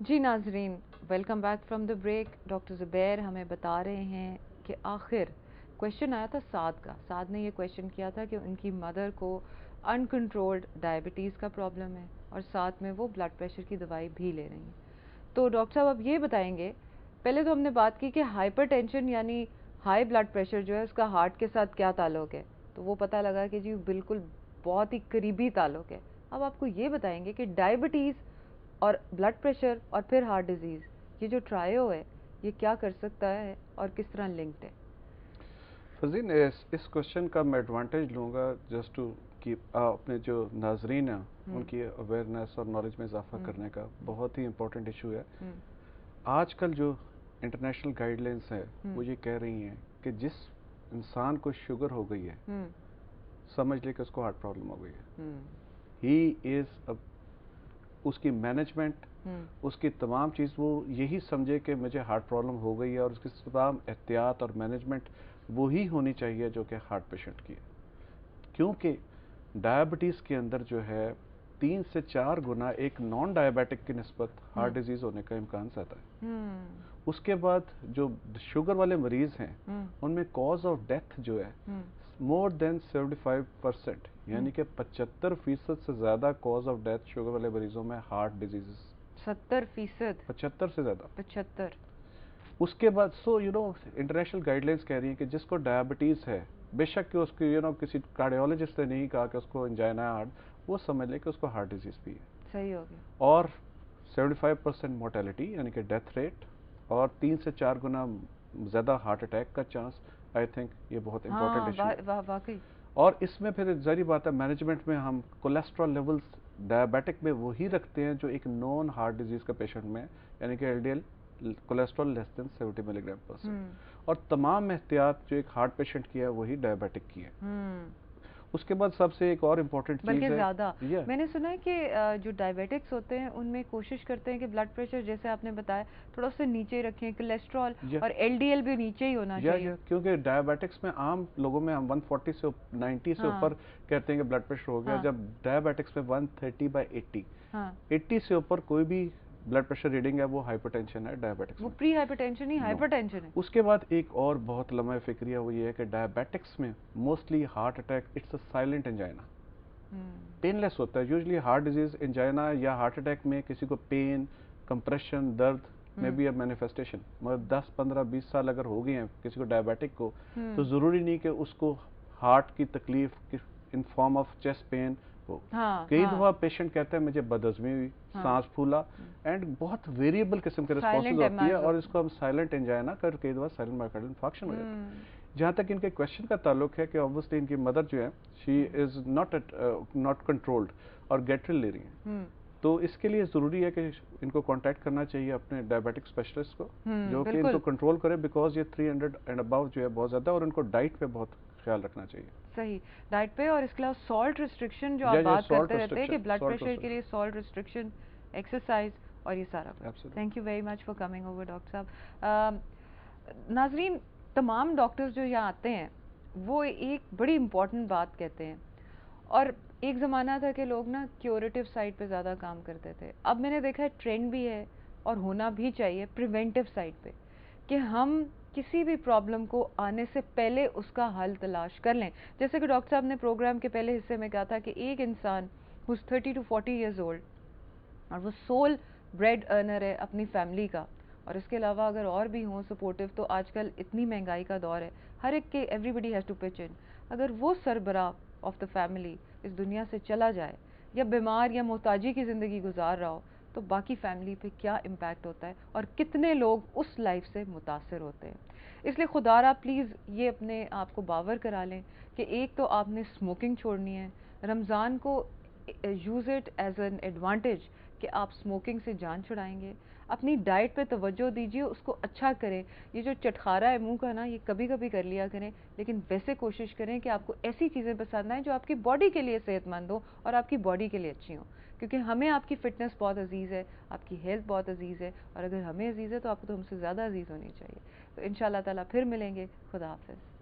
जी नाजरीन, welcome back from the break. Doctor Zubair हमें बता रहे हैं कि आखिर क्वेश्चन आया था साद का। साद ने ये क्वेश्चन किया था कि उनकी मदर को अनकंट्रोल्ड डायबिटीज़ का प्रॉब्लम है और साथ में वो ब्लड प्रेशर की दवाई भी ले रही हैं। तो डॉक्टर साहब अब ये बताएंगे, पहले तो हमने बात की कि हाइपरटेंशन यानी हाई ब्लड प्रेशर जो है उसका हार्ट के साथ क्या ताल्लुक है, तो वो पता लगा कि जी बिल्कुल बहुत ही करीबी ताल्लुक है। अब आपको ये बताएंगे कि डायबिटीज़ और ब्लड प्रेशर और फिर हार्ट डिजीज़, ये जो ट्रायो है ये क्या कर सकता है और किस तरह लिंक्ड है? फजीन, इस क्वेश्चन का मैं एडवांटेज लूँगा जस्ट टू कि अपने जो नाजरीन हैं उनकी अवेयरनेस और नॉलेज में इजाफा करने का बहुत ही इम्पोर्टेंट इशू है। आजकल जो इंटरनेशनल गाइडलाइंस है वो ये कह रही हैं कि जिस इंसान को शुगर हो गई है समझ ले कि उसको हार्ट प्रॉब्लम हो गई है। ही इज़ उसकी मैनेजमेंट, उसकी तमाम चीज़ वो यही समझे कि मुझे हार्ट प्रॉब्लम हो गई है और उसकी तमाम एहतियात और मैनेजमेंट वो ही होनी चाहिए जो कि हार्ट पेशेंट की है। क्योंकि डायबिटीज़ के अंदर जो है 3 से 4 गुना एक नॉन डायबिटिक की निस्बत हार्ट डिजीज़ होने का इम्कान ज़्यादा है। उसके बाद जो शुगर वाले मरीज़ हैं उनमें कॉज ऑफ डेथ जो है मोर देन 75%, यानी कि 75% से ज़्यादा कॉज ऑफ डेथ शुगर वाले मरीजों में हार्ट डिजीज़। 70%? 75 से ज़्यादा। 75? उसके बाद इंटरनेशनल गाइडलाइंस कह रही हैं कि जिसको डायबिटीज़ है, बेशक कि उसकी किसी कार्डियोलॉजिस्ट ने नहीं कहा कि उसको एंजाइना हार्ट, वो समझ ले कि उसको हार्ट डिजीज़ भी है। सही हो गया। और 75% मोर्टेलिटी यानी कि डेथ रेट और 3 से 4 गुना ज़्यादा हार्ट अटैक का चांस। आई थिंक ये बहुत इंपॉर्टेंट इशू है। वाकई। और इसमें फिर जारी बात है, मैनेजमेंट में हम कोलेस्ट्रॉल लेवल्स डायबिटिक में वही रखते हैं जो एक नॉन हार्ट डिजीज का पेशेंट में, यानी कि LDL cholesterol less than 70 milligram पर सेंट। और तमाम एहतियात जो एक हार्ट पेशेंट की है वही डायबिटिक की है। उसके बाद सबसे एक और इम्पोर्टेंट चीज़ बल्कि है, ज़्यादा मैंने सुना है कि जो डायबिटिक्स होते हैं उनमें कोशिश करते हैं कि ब्लड प्रेशर जैसे आपने बताया थोड़ा सा नीचे रखें, कोलेस्ट्रॉल और एलडीएल भी नीचे ही होना चाहिए। क्योंकि डायबिटिक्स में आम लोगों में हम 140 से 90 से ऊपर कहते हैं कि ब्लड प्रेशर हो गया। जब डायबिटिक्स में 130/80, 80 से ऊपर कोई भी ब्लड प्रेशर रीडिंग है वो हाइपरटेंशन है डायबिटिक्स में। वो प्री हाइपरटेंशन ही हाइपरटेंशन है। उसके बाद एक और बहुत लम्बा फिक्रिया वो ये है कि डायबिटिक्स में mostly heart attack it's a silent angina, painless होता है। यूजुअली हार्ट डिजीज एंजाइना या हार्ट अटैक में किसी को पेन, कंप्रेशन, दर्द में भी अब मैनिफेस्टेशन, मतलब 10, 15, 20 साल अगर हो गए हैं किसी को डायबिटिक को, तो ज़रूरी नहीं कि उसको हार्ट की तकलीफ in form of chest pain हो। कई दफ़ा पेशेंट कहता है मुझे बदहज़मी हुई, सांस फूला, एंड बहुत वेरिएबल किस्म के रिस्पॉन्सेज होती है और इसको हम साइलेंट एंजाइना कर, कई दफ़ा साइलेंट मायोकार्डियल इंफार्क्शन हो जाता है। जहाँ तक इनके क्वेश्चन का ताल्लुक है कि ऑब्वियसली इनकी मदर जो है शी इज़ नॉट कंट्रोल्ड और गैट्रिल ले रही हैं, तो इसके लिए ज़रूरी है कि इनको कांटेक्ट करना चाहिए अपने डायबिटिक स्पेशलिस्ट को जो कि इनको कंट्रोल करे, बिकॉज ये 300 एंड अबव जो है बहुत ज़्यादा, और इनको डाइट पे बहुत ख्याल रखना चाहिए। सही, डाइट पे। और इसके अलावा सॉल्ट रिस्ट्रिक्शन जो आप बात करते रहते हैं कि ब्लड प्रेशर के लिए सॉल्ट रिस्ट्रिक्शन, एक्सरसाइज और ये सारा कुछ। Thank you very much for coming over doctor साहब। नाजरीन, तमाम डॉक्टर्स जो यहाँ आते हैं वो एक बड़ी इंपॉर्टेंट बात कहते हैं, और एक ज़माना था कि लोग ना क्यूरेटिव साइड पे ज़्यादा काम करते थे। अब मैंने देखा है ट्रेंड भी है और होना भी चाहिए प्रिवेंटिव साइड पे, कि हम किसी भी प्रॉब्लम को आने से पहले उसका हल तलाश कर लें। जैसे कि डॉक्टर साहब ने प्रोग्राम के पहले हिस्से में कहा था कि एक इंसान हुज़ 30 to 40 years ओल्ड और वो सोल ब्रेड अर्नर है अपनी फैमिली का, और इसके अलावा अगर और भी हों सपोर्टिव, तो आजकल इतनी महंगाई का दौर है, हर एक के everybody has to pitch in. अगर वो सरबराह ऑफ द फैमिली इस दुनिया से चला जाए या बीमार या मोहताजी की ज़िंदगी गुजार रहा हो, तो बाकी फैमिली पे क्या इम्पैक्ट होता है और कितने लोग उस लाइफ से मुतासर होते हैं। इसलिए खुदारा प्लीज़ ये अपने आप को बावर करा लें कि एक तो आपने स्मोकिंग छोड़नी है। रमज़ान को use it as an advantage कि आप स्मोकिंग से जान छुड़ाएंगे। अपनी डाइट पे तवज्जो दीजिए, उसको अच्छा करें। ये जो चटखारा है मुंह का ना, ये कभी कभी कर लिया करें, लेकिन वैसे कोशिश करें कि आपको ऐसी चीज़ें पसंद आएँ जो आपकी बॉडी के लिए सेहतमंद हो और आपकी बॉडी के लिए अच्छी हो, क्योंकि हमें आपकी फ़िटनेस बहुत अजीज़ है, आपकी हेल्थ बहुत अजीज़ है, और अगर हमें अजीज़ है तो आपको तो हमसे ज़्यादा अजीज़ होनी चाहिए। तो इंशाअल्लाह ताला फिर मिलेंगे। खुदा हाफ़िज़।